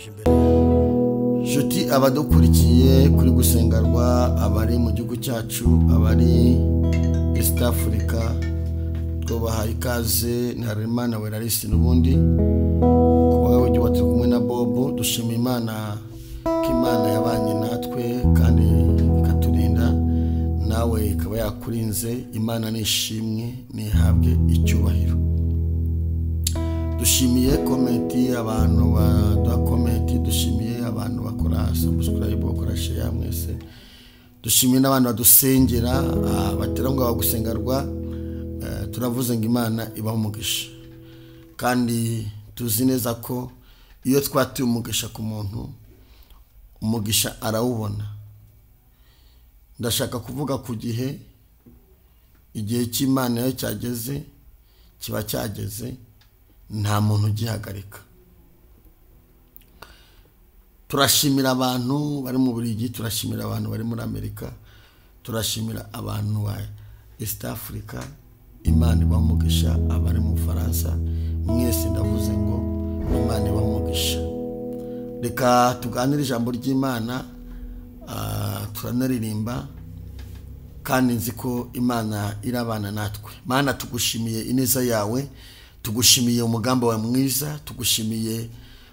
tuje imbere Juti abadukurikiye kuri gusengerwa abari mu gihugu cyacu abari East Africa tubahaye ikaze na Harerimana wellars nubundi kuba ujye watse kumwe na Bobo dushima Imana k'Imana yabanye natwe kandi ikaturinda nawe ikaba yakurinze Imana nishimwe nihabwe icyubahiro. Dushimiye komenti abantu baduha komenti, dushimiye abantu bakora subscribe bakora share mwese, dushimiye n'abantu badusengera baterangwa bagusengerwa. Turavuze ngo Imana ibaho umugisha kandi tuzi neza ko iyo twatuye umugisha ku muntu umugisha arawubona. Ndashaka kuvuga ku gihe igihe cy'Imana yo cyageze kiba cyageze nta muntu ugihagarika. Turashimira abantu bari mu Bubiligi, turashimira abantu bari muri Amerika, turashimira abantu ba East Africa. Imana ibamugisha abari mu Faransa mwese ndavuze ngo Imana ibamugisha. Reka tuganire ijambo ry'Imana turanaririmba kandi nzi ko Imana irabana natwe. Mana tugushimiye ineza yawe, tugushimiye umugambi wa mwiza, tugushimiye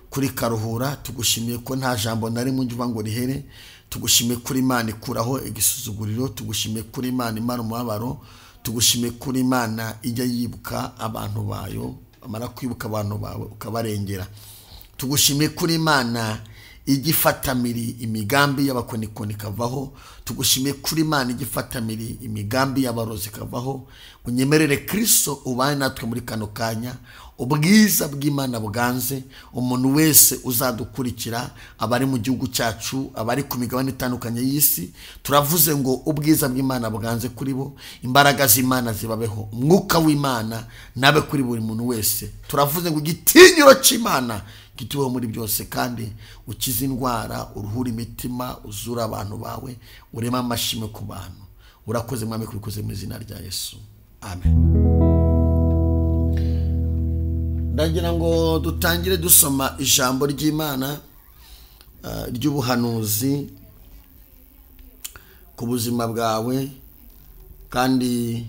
kuri karuhura, tugushimiye ko nta jambo nari mu njye ngo rihere, tugushimiye kuri Imana ikuraho igisuzuguriro, tugushimiye kuri Imana imara umubabaro, tugushimiye kuri Imana ijya yibuka abantu bayo, amara kwibuka abantu bawe ukabarengera. Tugushimiye kuri Imana igifatamiri imigambi y'abakonikoni kavaho, tugushimiye kuri Imana igifatamiri imigambi y'abarozi kavaho. Unyemerere Kristo ubaye natwe muri kano kanya, ubwiza bw'Imana buganze umuntu wese uzadukurikira, abari mu gihugu cyacu, abari ku migabane itandukanye y'isi. Turavuze ngo ubwiza bw'Imana buganze kuri bo, imbaraga z'Imana zibabeho, umwuka w'Imana nabe kuri buri muntu wese. Turavuze ngo igitinyiro cy'Imana gituweho muri byose kandi ukiza indwara, uruhura imitima, uzura abantu bawe, urema amashimwe ku bantu. Urakoze Mwami, kubikoze mu izina rya Yesu, amen. Ndagira ngo dutangire dusoma ijambo ry'Imana ry'ubuhanuzi ku buzima bwawe, kandi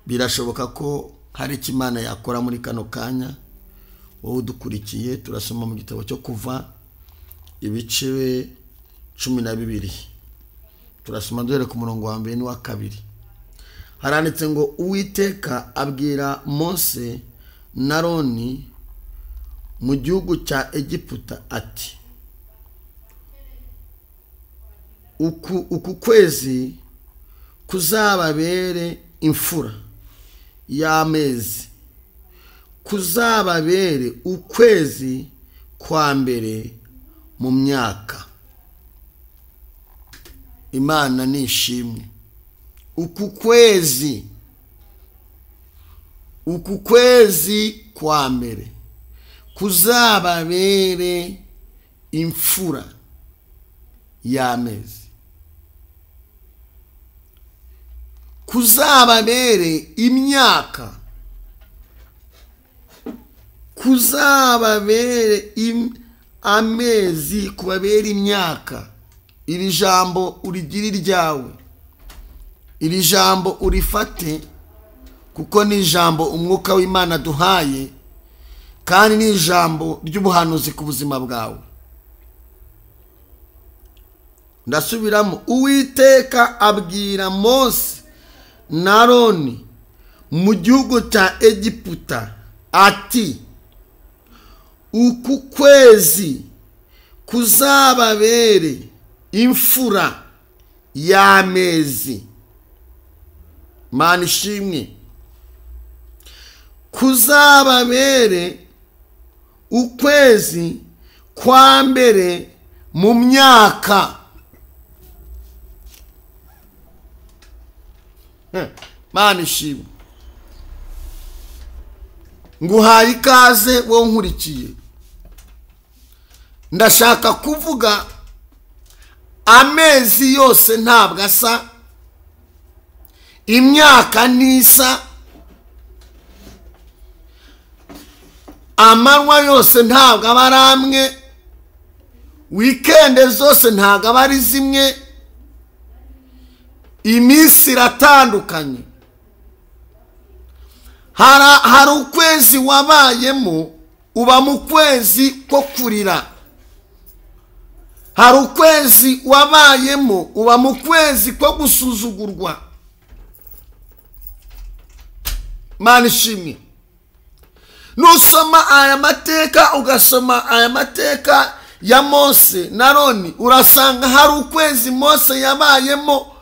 birashoboka ko hari icyo Imana yakora muri kano kanya. Wowe udukurikiye turasoma mu gitabo cyo Kuva ibice 12, turasoma duhere ku murongo wa 1 n'uwa 2. Haranditse ngo Uwiteka abwira Mose na Aroni mu gihugu cya Egiputa ati, uku kwezi kuzababere imfura y'amezi, kuzababere ukwezi kwa mbere mu myaka. Imana nishimwe. Uku kwezi kwa mbere kuzababere imfura y'amezi, kuzababere imyaka, kuzababere amezi kubabere imyaka. Iri jambo urigire iryawe, iri jambo urifate, kuko ni ijambo umwuka w'Imana duhaye kandi ni ijambo ry'ubuhanuzi ku buzima bwawe. Ndasubiramo, Uwiteka abwira Mose na Aroni mu gihugu cya Egiputa ati, uku kwezi kuzababere imfura y'amezi. Mana ishimwe. Kuzababere ukwezi kwa mbere mu myaka. Mana ishimwe. Nguhaye ikaze wowe nkurikiye. Ndashaka kuvuga amezi yose ntabwo asa, imyaka nisa, amanywa yose ntabwo aba ari amwe, weekend zose ntago abari zimwe, iminsi iratandukanye. Hari ukwezi wabayemo uba mu kwezi ko kurira, hari ukwezi wabayemo uba mu kwezi ko gusuzugurwa. Mana ishimwe. Nusoma aya mateka, ugasoma aya mateka ya Mose na Aroni, urasanga hari ukwezi Mose yabayemo,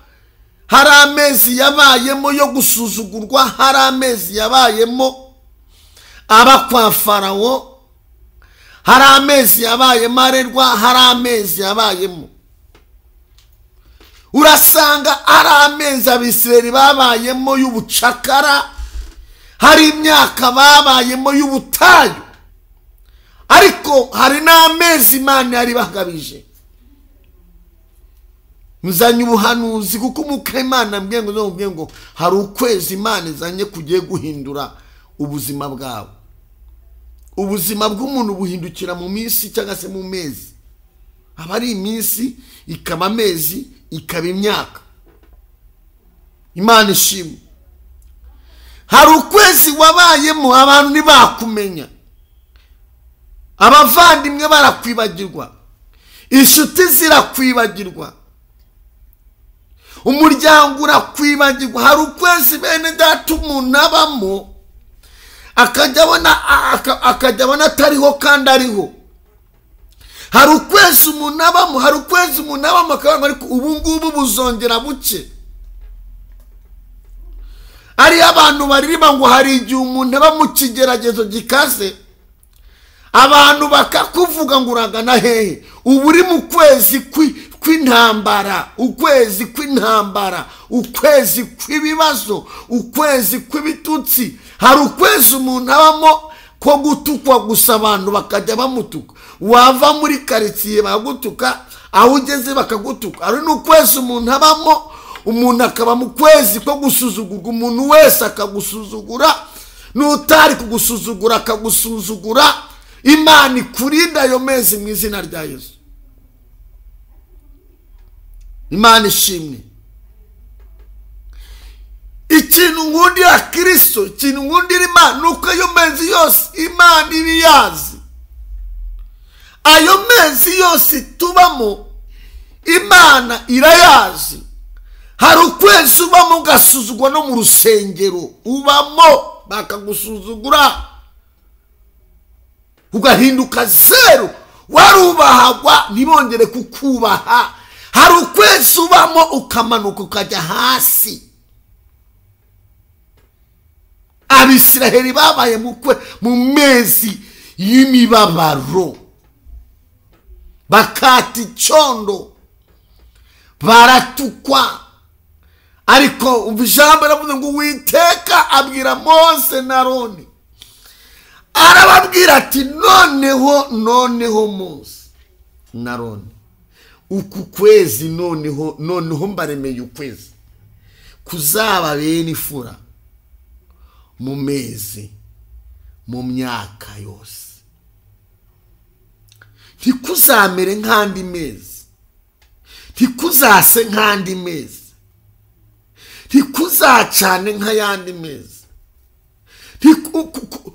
hari amezi yabayemo yo gusuzugurwa, hari amezi yabayemo aba kwa Farawo, hari amezi yabayemo arerwa, hari amezi yabayemo. Urasanga hari amezi Abisirayeli babayemo y'ubucakara, hari imyaka babayemo y'ubutayu, ariko hari n'amezi Imana yari bagabije. Muzanye ubuhanuzi kuko umuka Imana mbwiye ngo hari ukwezi Imana izanye kugiye guhindura ubuzima bwawe. Ubuzima bw'umuntu buhindukira mu minsi cyangwa se mu mezi. Aba ari iminsi, ikaba amezi, ikaba imyaka. Imana ishimwe. Hari ukwezi wabayemo abantu ntibakumenya, abavandimwe barakwibagirwa, inshuti zirakwibagirwa, umuryango urakwibagirwa. Hari ukwezi bene data umuntu abamo akajya abona atariho kandi ariho. Hari ukwezi umuntu abamo, hari ukwezi umuntu abamo akabona ariko ubu ngubu buzongera buke. Ari abantu baririmba ngo hari igihe umuntu aba mu kigeragezo gikaze, abantu bakakuvuga ngo uragana hehe. Ubu uri mu kwezi kw'intambara, ukwezi kw'intambara, ukwezi kw'ibibazo, ukwezi kw'ibitutsi. Hari ukwezi umuntu abamo ko gutukwa gusa, abantu bakajya bamutuka. Wava muri karitsiye bagutuka, aho ugeze bakagutuka. Hari n'ukwezi umuntu abamo, umuntu akaba mu kwezi ko gusuzugurwa, umuntu wese akagusuzugura, n'utari kugusuzugura akagusuzugura. Imana ikurinda ayo mezi mu izina rya Yesu. Imana ishimwe. Ikintu nkundira Kristo, ikintu nkundira Imana, nuko ayo mezi yose Imana ibiyazi. Ayo mezi yose tubamo Imana irayazi. Hari ukwezi ubamo ugasuzugwa no mu rusengero, ubamo bakagusuzugura ugahinduka zero, warubahagwa ntibongere kukubaha. Hari ukwezi ubamo ukamanuka ukajya hasi. Abisirayeli babaye mu mezi y'imibabaro, bakata icondo, baratukwa. Ariko ijambo ravuze ngo Uwiteka abwira Mose na Aroni, arababwira ati noneho Mose na Aroni, uku kwezi noneho mbaremeye ukwezi kuzaba bene ifura mu mezi, mu myaka yose. Ntikuzamere nk'andi mezi, ntikuzase nk'andi mezi, ntikuzacane nk'ayandi mezi,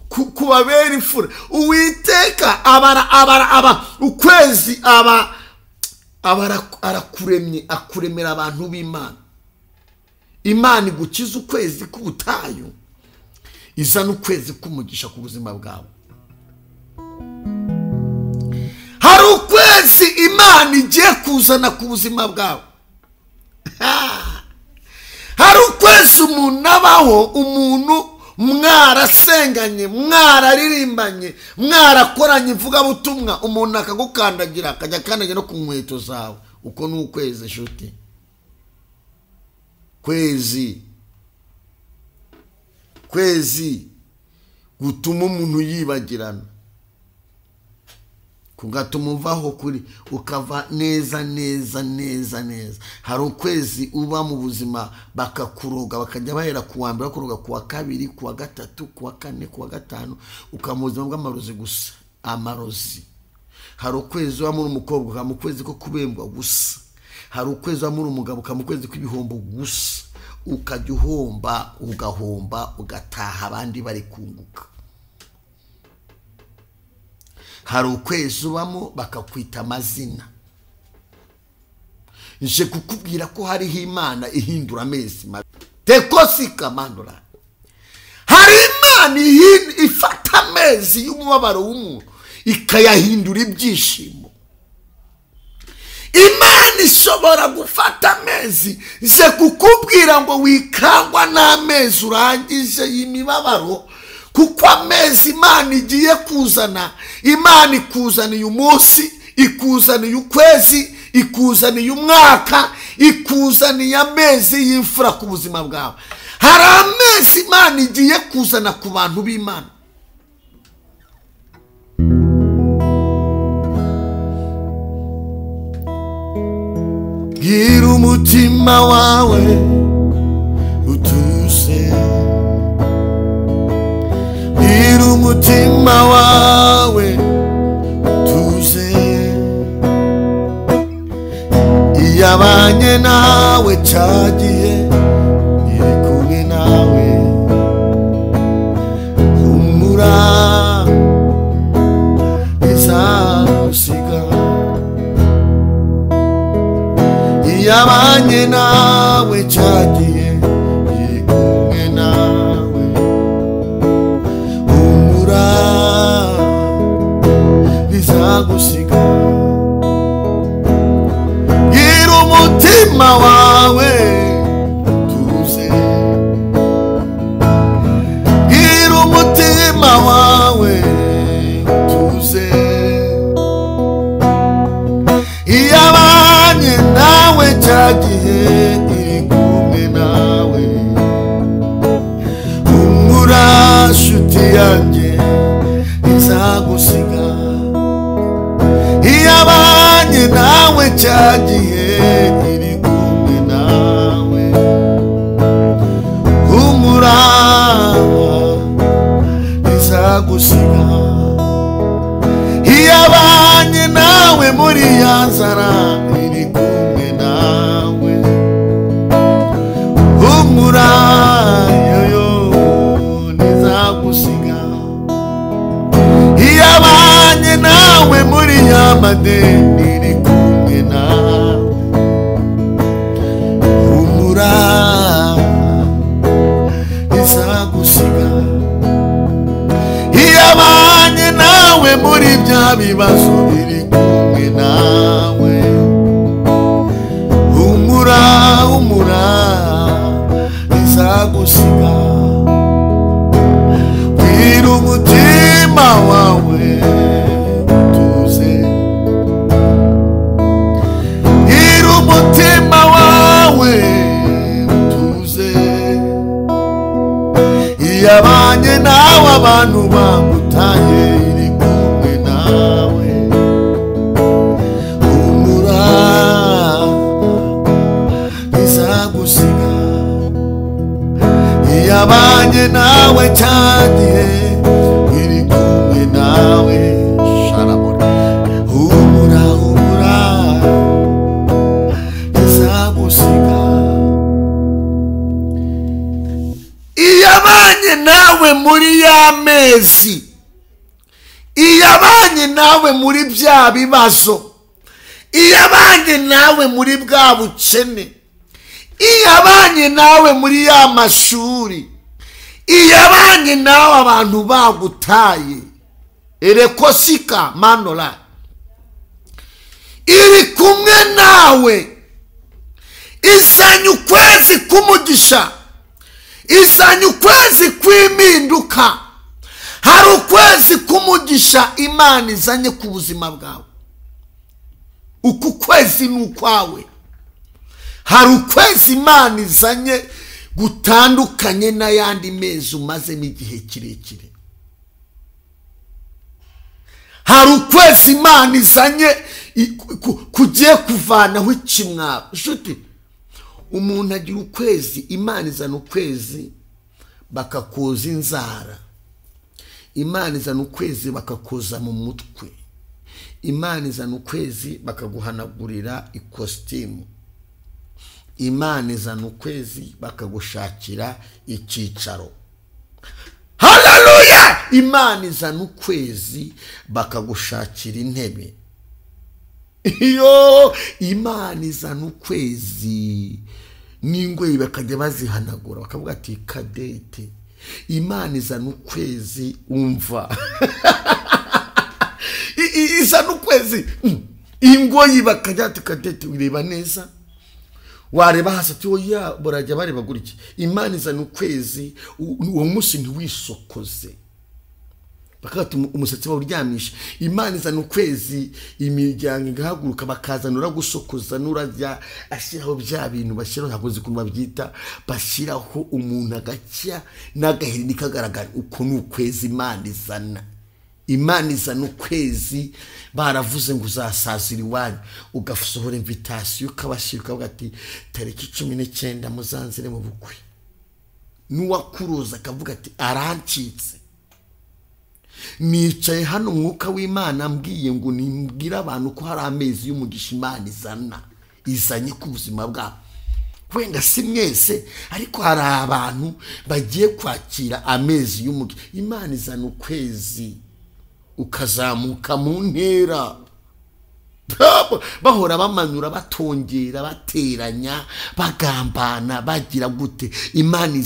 kubabera imfura. Uwiteka aba ukwezi aba arakuremye, akuremera abantu b'Imana. Imana igukiza ukwezi k'ubutayu, izana ukwezi kumugisha ku buzima bwawe. Hari ukwezi Imana igiye kuzana ku buzima bwawe. Hari ukwezi umuntu abaho, umuntu mwarasenganye, mwararirimbanye, mwarakoranye ivugabutumwa, umuntu akagukandagira, akajya akandagira no ku nkweto zawe. Uko ni ukwezi nshuti. Kwezi gutuma umuntu yibagirana, kugatuma uvaho kuri ukava neza. Hari ukwezi uba mu buzima bakakuroga, bakajya bahera ku wa mbere bakuroga ku wa kabiri, ku wa gatatu, ku wa kane, ku wa gatanu, ukamuzima bw'amarozi gusa, amarozi. hari ukwezi wa muri umukobwa ka mu kwezi ko kubembwa gusa, hari ukwezi wa muri umugabo ka mu kwezi kw'ibihombo gusa, ukajya uhomba ugahomba ugataha abandi bari kunguka. Hari ukwezi ubamo bakakwita amazina. Nje kukubwira ko hariho Imana ihindura amezi mabi. Tekosika mandora. Hari Imana ifata amezi y'umubabaro w'umuntu ikayahindura ibyishimo. Imana ishobora gufata amezi nje kukubwira ngo wikangwa n'amezi urangije y'imibabaro, kuko amezi Imana igiye kuzana, Imana ikuzaniye umunsi, ikuzaniye ukwezi, ikuzaniye umwaka, ikuzaniye amezi y'imfura ku buzima bwawe. Hari amezi Imana igiye kuzana ku bantu b'Imana. Bwira umutima wawe utuse, bwira umutima wawe utuse, iyabanye nawe cyagiye iri kumwe nawe, humura izagusiga. Iyabanye nawe cyagiye iri kumwe nawe, humura bizagusiga. Bwira umutima wawe tuze, bwira umutima wawe tuze, iyabanye nawe cyagiye iri kumwe nawe, humura nshuti yanjye izagusiga. Iyabanye nawe cyagiye iri kumwe nawe, humura izagusiga. Iyabanye nawe muri ya nzara iri kumwe nawe, humura yoyo ntizagusiga. Iyabanye nawe muri ya madeni iri kumwe nawe, humura izagusiga. Iyabanye nawe muri bya bibazo iri kumwe nawe, humura humura izagusiga. Bwira umutima wawe tuze, bwira umutima wawe tuze, iyabanye nawe abantu bagutaye iri kumwe nawe, humura izagusiga. Iyabanye nawe cyagiye iri kumwe nawe, sharabora, humura humura izagusiga. Iyabanye nawe muri ya mezi, iyabanye nawe muri bya bibazo, iyabanye nawe muri bwa bukene, iyabanye nawe muri ya mashuri, iyabanye nawe abantu bagutaye, erekosika manora, iri kumwe nawe, izanye ukwezi kumugisha, izanye ukwezi kw'impinduka. Hari ukwezi kumugisha Imana izanye ku buzima bwawe, uku kwezi ni ukwawe. Hari ukwezi Imana izanye gutandukanye n'ayandi mezi umazemo igihe kirekire. Hari ukwezi Imana izanye kugiye kuvanaho ikimwaro. Nshuti, umuntu agira ukwezi, Imana izana ukwezi bakakoza inzara, Imana izana ukwezi bakakoza mu mutwe, Imana izana ukwezi bakaguhanagurira ikositimu. Imana izana ukwezi bakagushakira icyicaro. Haleluya! Imana izana ukwezi bakagushakira intebe. Iyo Imana izana ukwezi n'ingwe bakajya bazihanagura bakavuga ati Kadete. Imana izana ukwezi umva. Izana ukwezi ingoyi bakajya ati Kadete ureba neza. Wareba hasi ati oya burajya bareba gutya. Imana izana ukwezi uwo munsi ntiwisokoze. Bakati umusatsi wawe uryamisha. Imana izana ukwezi imiryango igahaguruka bakazanura gusokoza n'urajya ashyiraho bya bintu bashyiraho hakoze kunwa byita bashyiraho umuntu agacya n'agaheri nikagaragara uko n'ukwezi Imana izana. Imana izana ukwezi baravuze ngo uzasazira iwanyu ugasohora invitation ukabashira ukavuga ati tariki 19 muzanzire mu bukwe. Nuwakuruza akavuga ati arancitse. Nicaye hano umwuka w'Imana mbwiye ngo nimbwira abantu ko hari amezi y'umugisha Imana izanye ku buzima bwabo. Wenda si mwese ariko hari abantu bagiye kwakira amezi y'umugisha. Imana izana ukwezi ukazamuka mu ntera. Bahora bamanura batongera bateranya bagambana bagira gute. Imana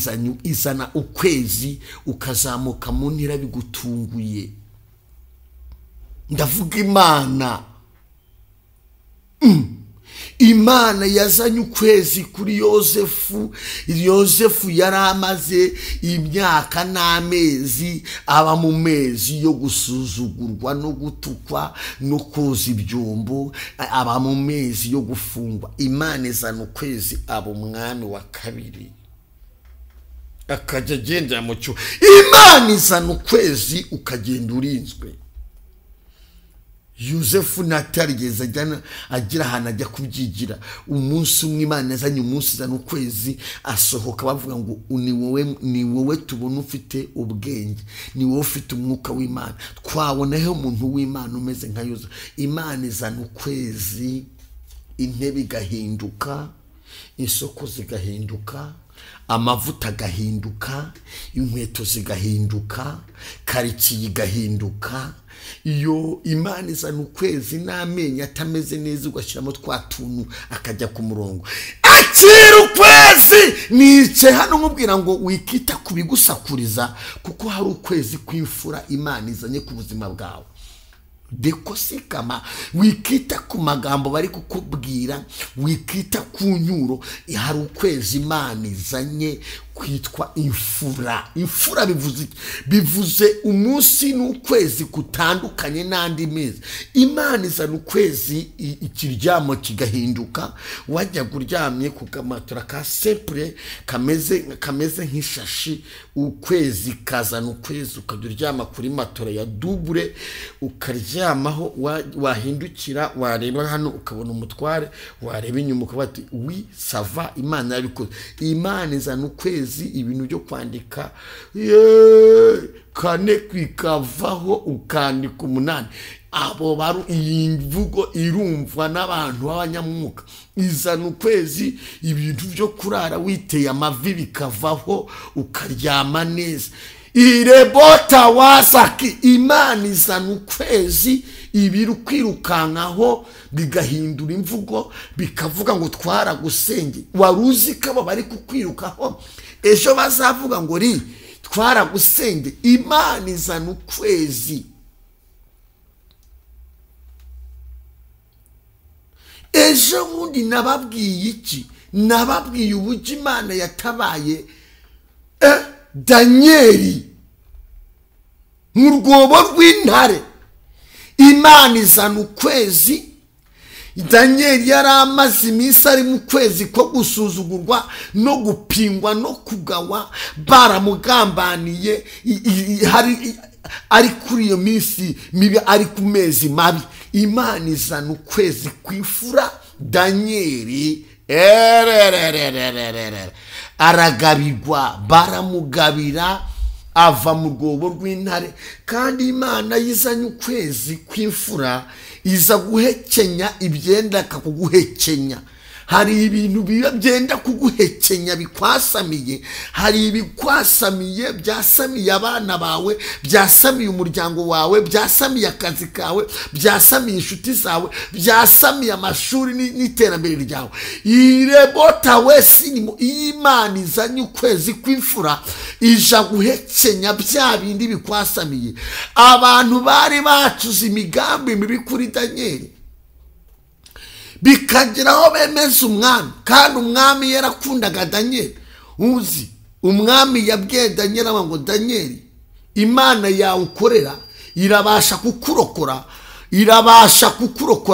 izana ukwezi ukazamuka mu ntera bigutunguye. Ndavuga Imana. Imana yazanye ukwezi kuri Yosefu. Yosefu yaramaze imyaka n'amezi aba mu mezi yo gusuzugurwa no gutukwa no koza ibyombo, aba mu mezi yo gufungwa. Imana izana ukwezi aba umwami wa kabiri akajya agenda mu cyo. Imana izana ukwezi ukagenda urinzwe. Yosefu natarigeze agira ahantu ajya kubyigira. Umunsi umwe Imana yazanye umunsi izana ukwezi asohoka bavuga ngo ni wowe tubona ufite ubwenge, ni wowe ufite umwuka w'Imana. Twabonaho umuntu w'Imana umeze nka Yosefu. Imana izana ukwezi intebe igahinduka, isoko zigahinduka, amavuta gahinduka, inkweto zigahinduka, karitsiye igahinduka. Iyo Imana izana ukwezi n'amenyo atameze neza ugashyiramo twatuntu akajya ku murongo. Akira ukwezi. Nice hano nkubwira ngo wikita kubigusakuriza kuko hari ukwezi kw'imfura Imana izanye ku buzima bwawe. Dekosikama wikita ku magambo bari kukubwira, wikita ku nyuro. Hari ukwezi Imana izanye kwitwa imfura. Imfura bivuze umunsi n'ukwezi kutandukanye n'andi mezi. Imana izana ukwezi ikiryamo kigahinduka. Wajya kuryamye ku kamatora ka simple kameze nk'ishashi. Ukwezi kazana ukwezi ukajya uryama kuri matora ya double ukaryamaho. Wahindukira wareba hano ukabona umutware, wareba inyuma ukabona ati wi sava. Imana yabikoze. Imana izana ukwezi ibintu byo kwandika kane kwikavaho ukandika 8. Abo baru iyi mvugo irumvwa n'abantu b'abanyamwuka. Izana ukwezi ibintu byo kurara witeye amavi bikavaho ukaryama neza. Irebota wasaki. Imana izana ukwezi ibiru kwirukankaho bigahindura imvugo bikavuga ngo twaragusenge. Waruzi ko abo bari kukwirukaho ejo bazavuga ngo ri twaragusenge. Imana izana ukwezi. Ejo bundi nababwiye iki? Nababwiye uburyo Imana yatabaye Danieli mu rwobo rw'intare. Imana izana ukwezi. Danieli yari amaze iminsi ari mu kwezi ko gusuzugurwa no gupingwa no kugawa. Baramugambaniye ari kuri iyo minsi mibi, ari ku mezi mabi. Imana izana ukwezi kw'imfura. Danieli aragabirwa, baramugabira ava mu rwobo rw'intare, kandi Imana yizanye ukwezi kw'imfura iza guhekenya ibyenda kuguhekenya. Hari ibintu byenda kuguhekenya bikwasamiye, hari ibikwasamiye byasamiye abana bawe, byasamiye umuryango wawe, byasamiye akazi kawe, byasamiye inshuti zawe, byasamiye amashuri n'iterambere ryawe. Irebota wese ni Imana izanye ukwezi kw'imfura ija guhekenya bya bindi bikwasamiye. Abantu bari bacuze imigambi mibi kuri Danieli bikageraho bemeza umwami, kandi umwami yarakundaga Danieli. Uzi umwami yabwiye Danieli ngo Danieli, Imana yawe ukorera irabasha kukurokora,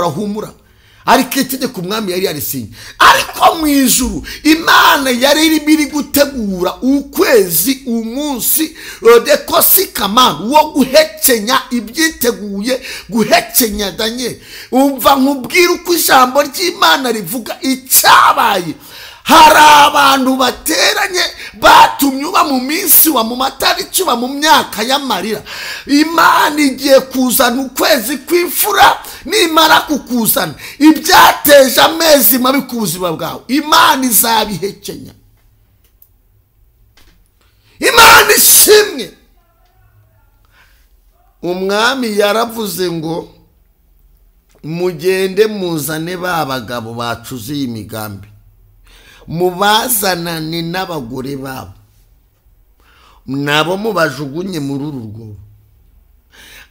humura. Ariko itegeko umwami yari yarisinye. Ariko mu ijuru Imana yari iri gutegura ukwezi, umunsi dekosi kamana wo guhekenya ibyiteguye guhekenya Danieli. Umva nkubwira uko ijambo ry'Imana rivuga icyabaye. Hari abantu bateranye batumye uba mu minsi wa mu matariki uba mu myaka y'amarira. Imana igiye kuzana ukwezi kw'imfura, nimara kukuzana ibyateje amezi mabi ku buzima bwawe Imana izabihekenya. Imana ishimwe. Umwami yaravuze ngo mugende muzane ba bagabo bacuze imigambi, mubazanane n'abagore babo, nabo mubajugunye muri uru rwobo.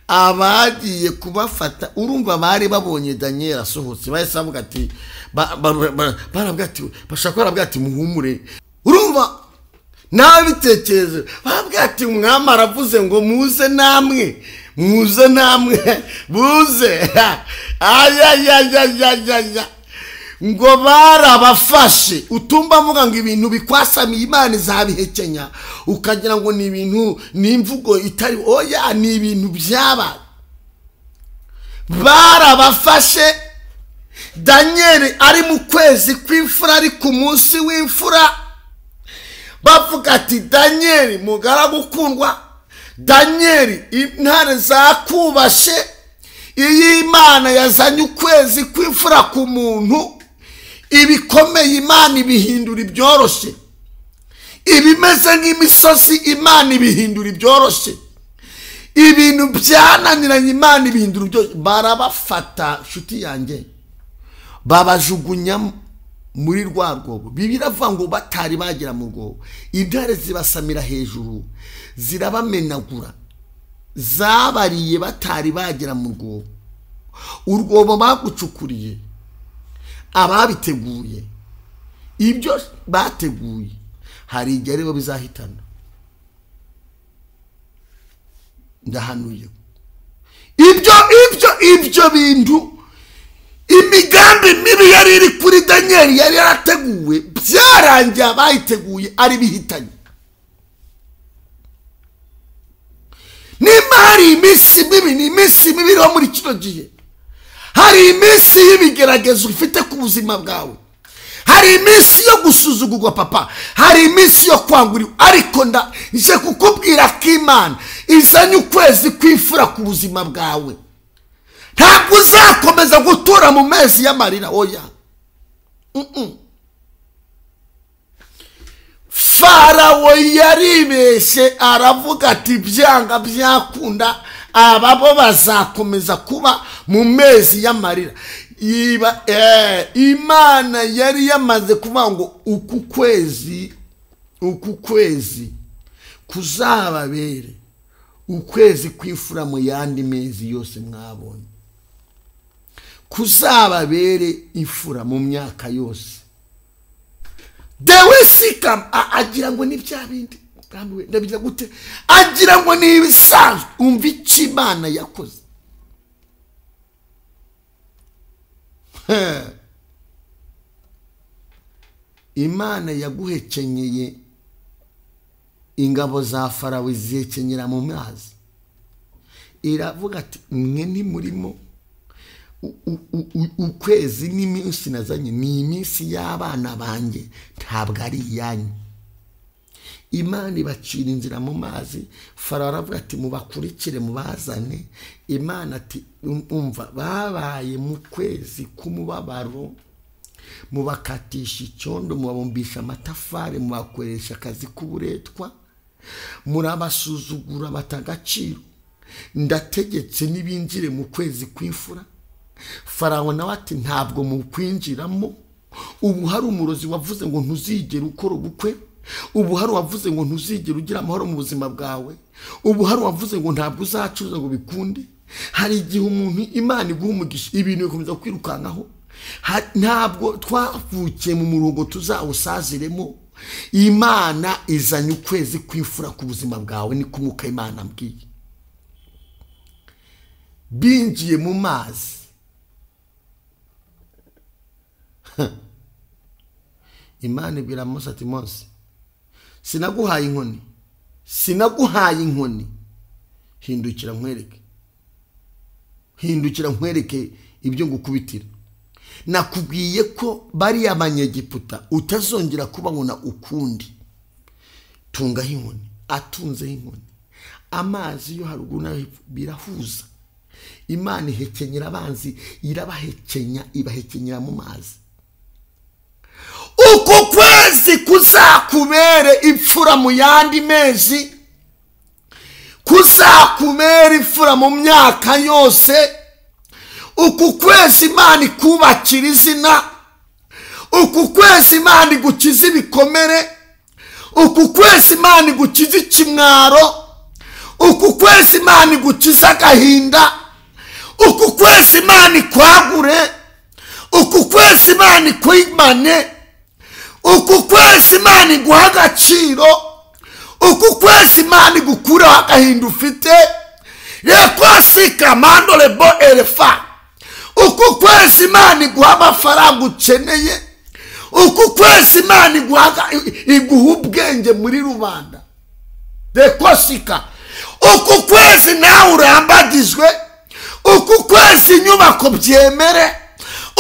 Abagiye kubafata, urumva bari babonye Danieli asohotse, bahise bavuga ati barabwira ati muhumure. Urumva nawe bitekerezo, barabwira ati umwami aravuze ngo muze namwe buze. Ayayayayayaya, ngo barabafashe. Utumba mvuga ngo ibintu bikwasamiye Imana izabihekenya, ukagira ngo ni ibintu n'imvugo itari, oya ni ibintu byaba. Barabafashe. Danieli ari mu kwezi kw'imfura, ari ku munsi w'imfura, bavuga ati Danieli mugaragu ukundwa, Danieli intare zakubashe. Iyi Imana yazanye ukwezi kw'imfura ku muntu, ibikomeye Imana ibihindura ibyoroshye, ibimeze nk'imisozi Imana ibihindura ibyoroshye, ibintu byananiranye Imana ibihindura ibyoroshye. Barabafata nshuti yanjye, babajugunya muri rwa rwobo. Bibiliya iravuga ngo batari bagera mu rwobo, intare zibasamira hejuru zirabamenagura, zabariye batari bagera mu rwobo. Urwobo bagucukuriye, ababiteguye, ibyo bateguye hari igihe aribo bizahitana. Ndahanuye ibyo bintu, imigambi mibi yari iri kuri Danieli yari yarateguwe, byarangiye abayiteguye ari bihitanye. Nimba hari iminsi mibi, ni iminsi mibi iriho muri kino gihe. Hari iminsi y'ibigeragezo ufite ku buzima bwawe, hari iminsi yo gusuzugurwa papa, hari iminsi yo kwangura. Ariko nje kukubwira ko Imana izanye ukwezi kw'imfura ku buzima bwawe. Ntabwo uzakomeza gutura mu mezi y'amarira, oya. Farawo yaribeshe aravuga ati byanga byakunda ababo bazakomeza kuba mu mezi y'amarira. Imana yari yamaze kuvuga ngo uku kwezi kuzababere ukwezi kw'imfura mu yandi mezi yose mwabonye, kuzababere imfura mu myaka yose. Dewe sikam agira ngo ni bya bindi, kandi we ndabigira gute, agira ngo ni ibisanzwe. Umva icyo Imana yakoze. Imana yaguhekenyeye ingabo za Farawo zihekenyera mu mazi. Iravuga ati mwe ntimurimo, ukwezi n'iminsi nazanye ni iminsi y'abana banjye, ntabwo ari iyanyu. Imana ibacira inzira mu mazi. Farawo aravuga ati mubakurikire mubazane. Imana ati umva babaye mu kwezi k'umubabaro, mubakatisha icyondo, mubabumbisha amatafari, mubakoresha akazi k'uburetwa, murabasuzugura batagaciro. Ndategetse nibinjire mu kwezi kw'imfura. Farawo nawe ati ntabwo mu kwinjiramo. Ubu hari umurozi wavuze ngo ntuzigere ukora ubukwe. Ubu hari wavuze ngo ntuzigere ugira amahoro mu buzima bwawe. Ubu hari wavuze ngo ntabwo uzacuza ngo bikunde. Hari igihe umuntu Imana iguha umugisha ibintu bikomeza kwirukankaho. Ntabwo twavukiye mu murongo tuzawusaziremo. Imana izanye ukwezi kw'imfura ku buzima bwawe, ni kumuka Imana ambwiye. Binjiye mu mazi. Imana ibwira Mose ati Mose, sinaguhaye inkoni, hindukira nkwereke ibyo ngukubitira. Nakubwiye ko bari abanyegiputa utazongera kubabona ukundi. Tungaho inkoni. Atunzeho inkoni, amazi yo haruguru nayo birahuza. Imana ihekenyera abanzi, irabahekenya, ibahekenyera mu mazi. Uko kwezi kuzakubere imfura mu yandi mezi, kuzakubera imfura mu myaka yose. Uku kwezi Imana ikubakira izina. Uku kwezi Imana igukiza ibikomere. Uku kwezi Imana igukiza ikimwaro. Uku kwezi Imana igukiza agahinda. Uku kwezi Imana ikwagure. Uku kwezi Imana ikwimane. Uku kwezi Imana iguha agaciro. Uku kwezi Imana igukuraho agahinda ufite. Rekosika mandole bo elefa. Uku kwezi Imana iguha amafaranga ukeneye. Uku kwezi Imana iguha ubwenge muri rubanda. Rekosika. Uku kwezi nawe urambagizwe. Uku kwezi inyubako byemere.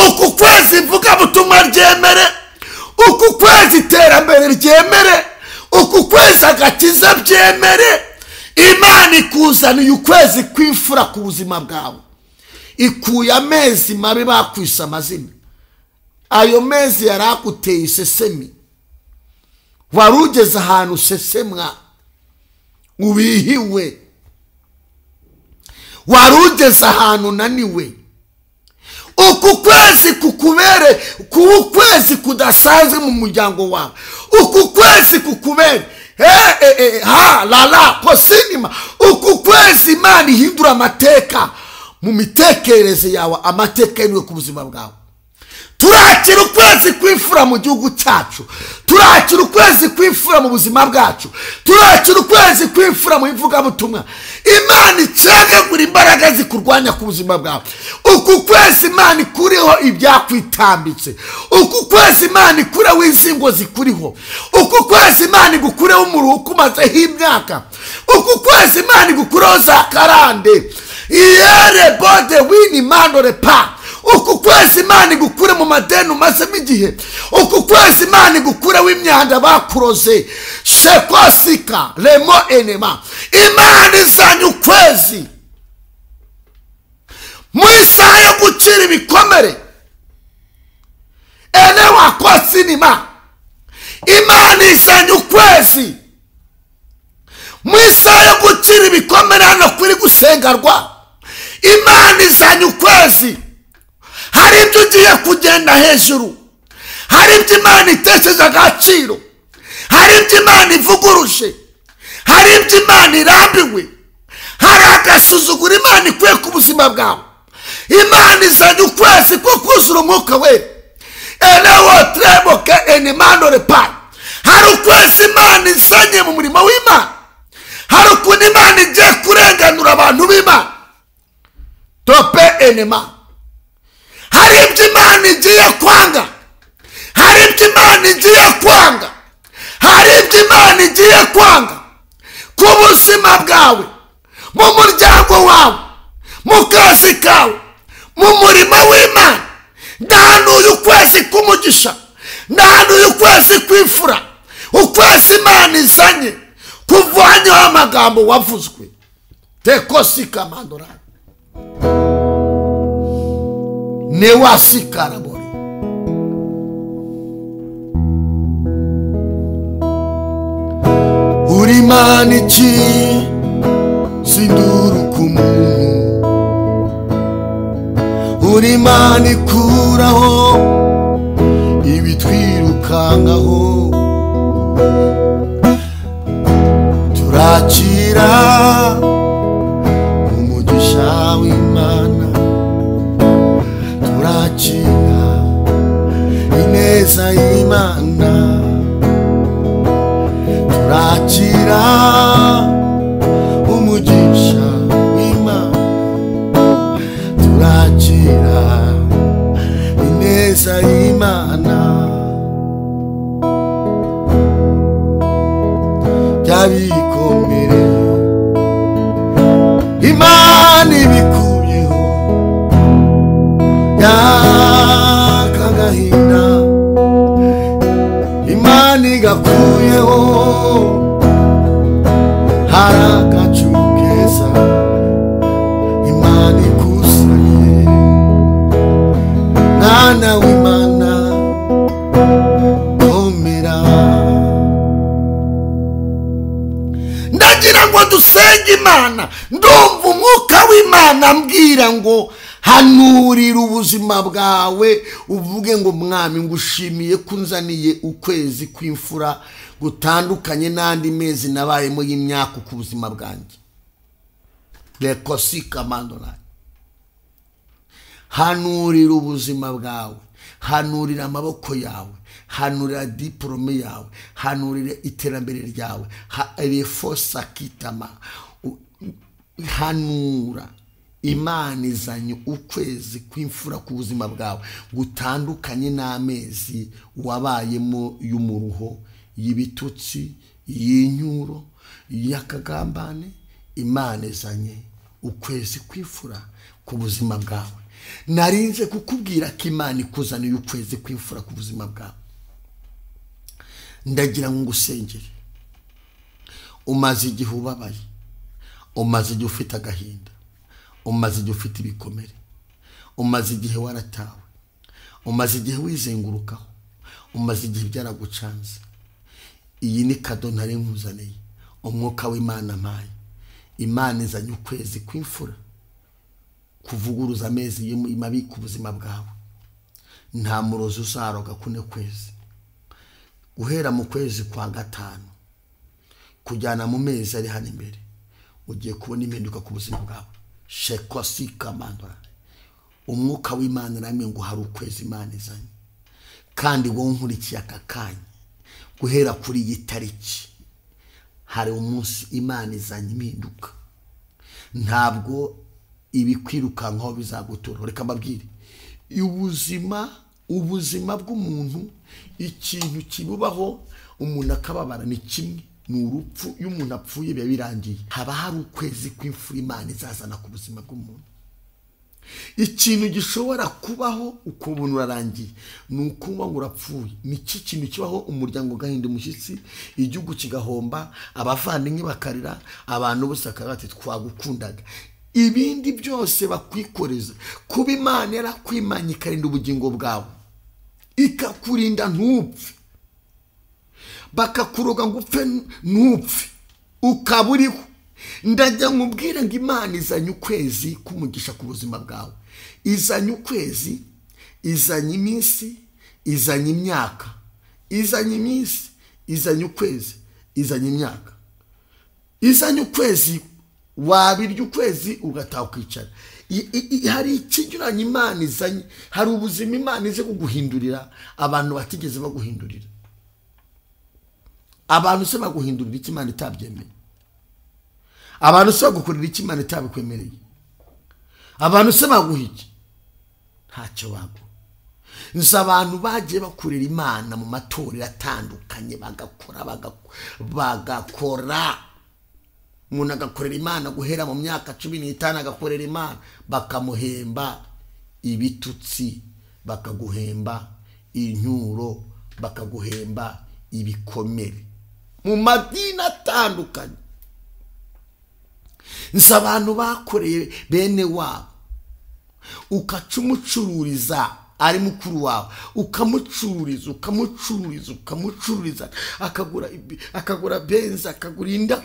Uku kwezi ivuga butumwa ryemere. Uku kwezi iterambere ryemere. Uku kwezi agakiza byemere. Imana ikuzaniye ukwezi kw'imfura ku buzima bwawe. Ikuye amezi mabi bakwisa amazina. Ayo mezi yarakuteye isesemi. Warugeze ahantu sesemwa ubihiwe. Warugeze ahantu naniwe. Uku kwezi kukubere ukwezi kudasanzwe mu muryango wawe. Uku kwezi kukubere posinima. Uku kwezi Imana ihindura amateka mu mitekerereze yawe, amateka y'iwe ku buzima bwawe. Turakira ukwezi kw'imfura mu gihugu cyacu. Turakira ukwezi kw'imfura mu buzima bwacu. Turakira ukwezi kw'imfura mu ivugabutumwa. Imana icagagura imbaraga zikurwanya ku buzima bwawe. Uku kwezi Imana ikuriho ibyakwitambitse. Uku kwezi Imana ikureho insingo zikuriho. Uku kwezi Imana igukureho umuruhuko umazeho imyaka. Uku kwezi Imana igukureho za karande. Iyere bode wini mandore pa. Uku kwezi Imana igukure mu madeni umazemo igihe. Uku kwezi Imana igukureho imyanda bakuroze. Shekosika lemo enema. Imana izanye ukwezi mu isaha yo gukira ibikomere. Ene wakosinima. Imana izanye ukwezi mu isaha yo gukira ibikomere hano kuri gusengarwa. Imana izanye ukwezi. Hari ibyo ugiye kugenda hejuru. Hari ibyo Imana itesheje agaciro. Hari ibyo Imana ivuguruje. Hari ibyo Imana irambiwe. Hari agasuzuguro Imana ikuye ku buzima bwawe. Imana izanye ukwezi ko kuzura umwuka we. Elewo treboke enemandore pa. Hari ukwezi Imana izanye mu murimo w'Imana. Hari ukuntu Imana igiye kurenganura abantu b'Imana. Tope enema. Hari ibyo Imana igiye kwanga. Hari ibyo Imana igiye kwanga. Hari ibyo Imana igiye kwanga ku buzima bwawe, mu muryango wawe, mu kazi kawe, mu murimo w'Imana. Ndahanuye ukwezi kumugisha. Ndahanuye ukwezi kw'imfura. ukwezi imana izanye kuvanyeho amagambo wavuzwe tekosika mandora newasikara uri imana iki sinduru ku muntu, uri imana ikuraho ibitwirukangaho, turakira umugisha w'Imana, turakira ineza y'Imana, turakira umugisha w'Imana, turakira ineza y'Imana. Byabikomere Imana ibikuyeho, yakagahinda Imana igakuyeho, haragacu keza Imana ikusanye, mwana w'Imana komera. Ndagira ngo dusenge Imana, ndumva umwuka w'Imana ambwira ngo hanurira ubuzima bwawe, uvuge ngo mwami ngushimiye kunzaniye ukwezi kw'imfura gutandukanye n'andi mezi nabayemo y'imyaka ku buzima bwanjye. Lekosika mandora, hanurira ubuzima bwawe, hanurira amaboko yawe, hanurira diplome yawe, hanurira iterambere ryawe, refosa kitama, hanura Imana izanye ukwezi kw'imfura ku buzima bwawe gutandukanye n'amezi wabayemo y'umuruho, y'ibitutsi, y'inyuro, y'akagambane. Imana izanye ukwezi kw'imfura ku buzima bwawe. Narinze kukubwira ko Imana ikuzaniye ukwezi kw'imfura ku buzima bwawe. Ndagira ngo ngusengere. Umaze igihe ubabaye, umaze igihe ufite agahinda, umaze igihe ufite ibikomere, umaze igihe waratawe, umaze igihe wizengurukaho, umaze igihe byaragucanze. Iyi ni kado ntari nkuzaniye, umwuka w'Imana mpaye. Imana izanye ukwezi kw'imfura kuvuguruza amezi mabi ku buzima bwawe. Nta murozi uzaroga kuno kwezi. Guhera mu kwezi kwa gatanu kujyana mu mezi ari hano imbere, ugiye kubona impinduka ku buzima bwawe. Shekosika mandora, umwuka w'Imana namwe ngo hari ukwezi Imana izanye. Kandi wowe nkurikiye aka kanya, guhera kuri iyi tariki hari umunsi Imana izanye impinduka. Ntabwo ibikwirukankaho bizagutura. Reka mbabwire, ubuzima bw'umuntu, ikintu kibubaho umuntu akababara ni kimwe, ni urupfu. Iyo umuntu apfuye biba birangiye. Haba hari ukwezi kw'imfura Imana izazana ku buzima bw'umuntu. Ikintu gishobora kubaho ukubona urarangiye ni ukuba ngo urapfuye. Niki kintu kibaho umuryango gahinda umushyitsi, igihugu kigahomba, abavandimwe bakarira, abantu bose bakabati twagukundaga. Ibindi byose bakwikoreza kuba Imana yarakwimanye ikarinda ubugingo bwawe, ikakurinda ntupfe, bakakuroga ngo upfe ntupfe, ukaba uriho. Ndajya nkubwira ngo Imana izanye ukwezi kumugisha ku buzima bwawe. Izanye ukwezi, izanye iminsi, izanye imyaka, izanye iminsi, izanye ukwezi, izanye imyaka. Izanye ukwezi, wabirya ukwezi ugataha ukicara. Hari ikinyuranye Imana izanye, hari ubuzima Imana ize kuguhindurira abantu batigeze baguhindurira. Abantu se baguhindurira iki Imana itabyemeye? Abantu se bagukorera iki Imana itabikwemereye? Abantu se baguha iki? Ntacyo baguha. Nzi abantu bagiye bakorera Imana mu matorero atandukanye, bagakora umuntu agakorera Imana guhera mu myaka 15 agakorera Imana, bakamuhemba ibitutsi, bakaguhemba inyuro, bakaguhemba ibikomere mu madini atandukanye. Nzi abantu bakoreye bene wabo ukacumucururiza ari mukuru wawe, ukamucururiza akagura benza, akagura yinda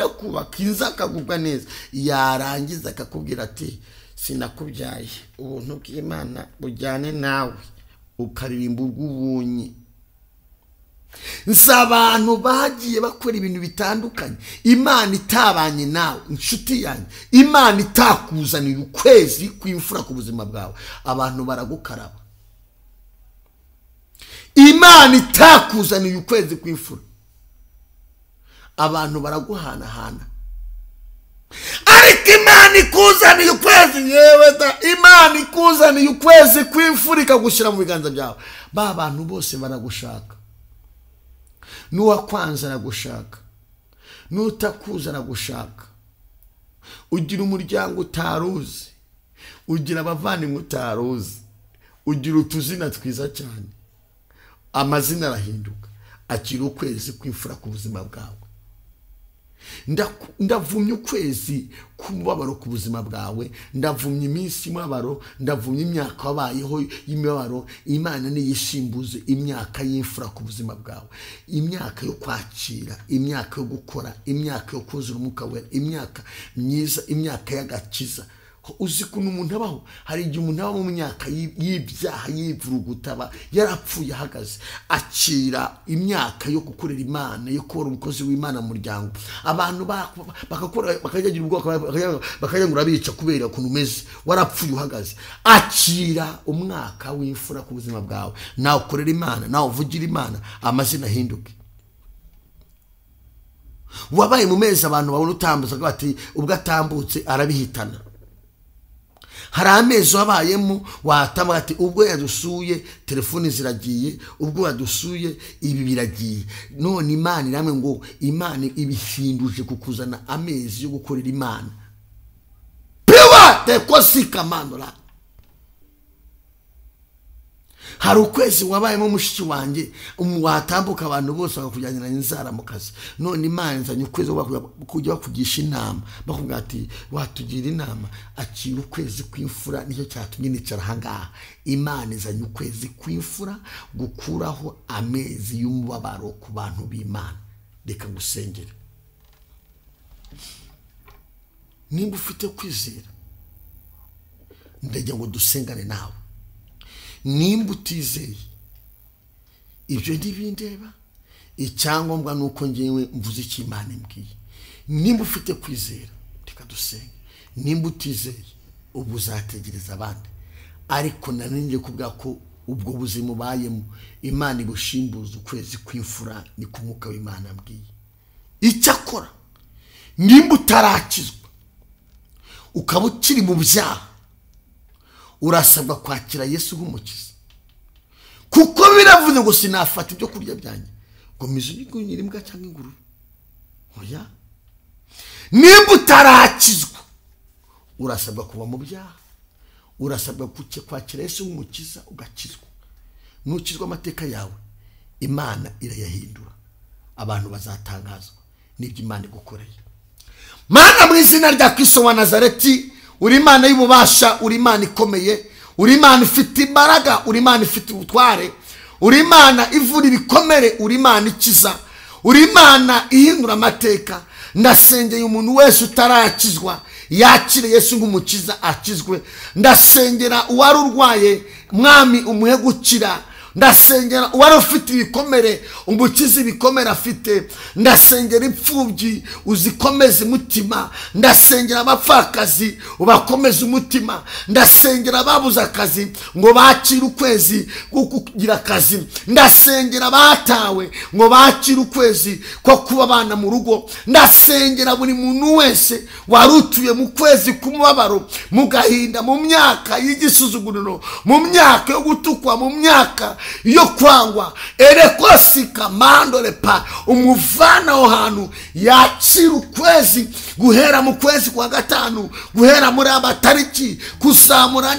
kubaka inzu, akagubwa neza, yarangiza akakubwira ati sinakubyaye, ubuntu bw'Imana bujyane nawe, ukaririmba urw'ubunyi. Nzi abantu bagiye bakora ibintu bitandukanye, Imana itabanye nawe inshuti yanjye, Imana itakuzaniye ukwezi kw'imfura ku buzima bwawe, abantu baragukaraba. Imana itakuzaniye ukwezi kw'imfura, abantu baraguhanahana. Ariko Imana ikuzaniye ukwezi, yewe da, Imana ikuzaniye ukwezi kw'imfura ikagushyira mu biganza byawe, ba bantu bose baragushaka. N'uwakwanza aragushaka, n'utakuza aragushaka. Ugira umuryango utaruzi, ugira abavandimwe utaruzi, ugira utuzina twiza cyane, amazina arahinduka. Akira ukwezi kw'imfura ku buzima bwawe. Ndavumye ukwezi kumubabaro ku buzima bwawe, ndavumye iminsi y'imibabaro, ndavumye imyaka wabayeho y'imibabaro. Imana niyishimbuze imyaka y'imfura ku buzima bwawe, imyaka yo kwakira, imyaka yo gukora, imyaka yo kuzura umwuka wera, imyaka myiza, imyaka y'agakiza. Uzi kuntu umuntu abaho, hari igihe umuntu aba mu myaka y'ibyaha, y'ivurugutaba, yarapfuye ahagaze. Akira imyaka yo gukorera Imana, yo kubona umukozi w'Imana mu muryango. Abantu bakakora bakagira ubwoko, bakagira ngo urabica kubera ukuntu umeze, warapfuye uhagaze. Akira umwaka w'imfura ku buzima bwawe, nawe ukorera Imana, nawe uvugira Imana, amazina ahinduke. Wabaye mu mezi abantu babona utambuza bati ubwo atambutse arabihitana. Hari amezi wabayemo watama ati ubwo yadusuye telefone ziragiye, ubwo yadusuye ibi biragiye. None Imana iramwe ngo Imana ibihinduje kukuzana amezi yo gukorera Imana. Piwa te kosika mandora. Hari ukwezi wabayemo mushiki wanjye, watambuka abantu bose bakujyanira inzara mu kazi. None Imana nzanye ukwezi kujya bakugisha inama, bakubwira ati watugira inama. Akira ukwezi kw'imfura, nicyo cyatumye nicara ahangaha. Imana izanye ukwezi kw'imfura gukuraho amezi y'umubabaro ku bantu b'Imana. Reka gusengera. Nimba ufite kwizera, ndagira ngo dusengane nawe. Nimba utizeye, ibyo ntibindeba, icyangombwa nuko ngewe mvuze icyo Imana imbwiye. Nimba ufite kwizera, reka dusenge. Nimba utizeye, ubwo uzategereza abandi. Ariko nanone kubwa ko ubwo buzima ubayemo, Imana igushimbuza ukwezi kw'imfura, ni ku mwuka w'Imana ambwiye. Icyakora nimba utarakizwa, ukaba ukiri mu byaha, urasabwa kwakira Yesu nk'umukiza. Kuko biravuze ngo sinafata ibyo kurya byanjye ngo mizunyire imbwa cyangwa ingurube. Oya, nimba utarakizwa, urasabwa kuba mu byaha, urasabwa kwakira Yesu nk'umukiza ugakizwa. Nukizwa amateka yawe, Imana irayahindura, abantu bazatangazwa n'ibyo Imana igukoreye. Mana, mu izina rya Kristo wa Nazareti, uri Imana y'ububasha, uri Imana ikomeye, uri Imana ifite imbaraga, uri Imana ifite ubutware, uri Imana ivura ibikomere, uri Imana ikiza, uri Imana ihindura amateka. Ndasengeye umuntu wese utarakizwa, yakire Yesu nk'umukiza akizwe. Ndasengera uwari urwaye, Mwami umuhe gukira. Ndasengera uwari ufite ibikomere, umukiza ibikomere afite. Ndasengera imfubyi, uzikomeze umutima. Ndasengera abapfakazi, ubakomeze umutima. Ndasengera ababuze akazi ngo bakire ukwezi kugira akazi. Ndasengera abatawe ngo bakire ukwezi ko kuba abana mu rugo. Ndasengera buri muntu wese warutuye mu kwezi kumubabaro, mu gahinda, mu myaka y'igisuzuguriro, mu myaka yo gutukwa, mu myaka yo kwangwa. Erekosika mandore pa, umuvana aho hantu yakira ukwezi, guhera mu kwezi kwa gatanu, guhera muri amatariki, kuzamura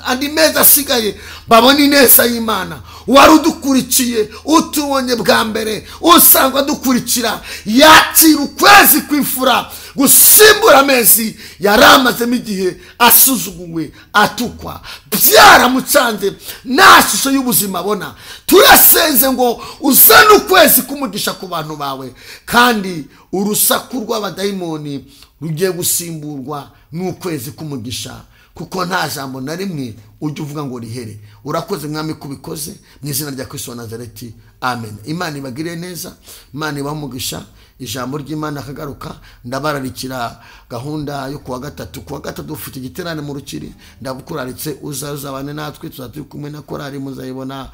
andi mezi asigaye, babona ineza y'Imana. wari udukurikiye utubonye bwa mbere usanga dukurikira yakira ukwezi kw'imfura gusimbura amezi yari amazemo igihe asuzuguwe atukwa byaramucanze nta shusho y'ubuzima abona. Turasenze ngo uzane ukwezi kumugisha ku bantu bawe, kandi urusaku rw'abadayimoni rugiye gusimburwa n'ukwezi kumugisha, kuko nta jambo na rimwe ujye uvuga ngo rihere. Urakoze mwami kubikoze mu izina rya Kristo wa Nazareti, amen. Imana ibagire neza, Imana ibamugisha. Ijambo ry'Imana akagaruka, ndabararikira gahunda yo kuwa gatatu ufite igiterane mu Rukiri. Ndabukuraritse uzabane natwe, tuzaturi kumwe na korali, muzayibona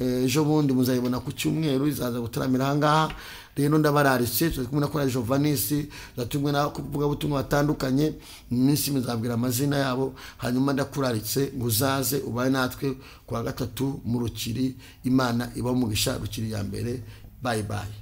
ejo bundi, muzayibona ku cyumweru, izaza gutaramira ahangaha. Rero ndabararitse, tuzaturi kumwe na korali Jovanisi, tuzaturi na kuvuga butumwa batandukanye. Iminsi muzabwira amazina yabo, hanyuma ndakuraritse ngo uzaze ubaye natwe kuwa gatatu mu Rukiri. Imana ibamugisha. Rukiri ya mbere. Bye bye.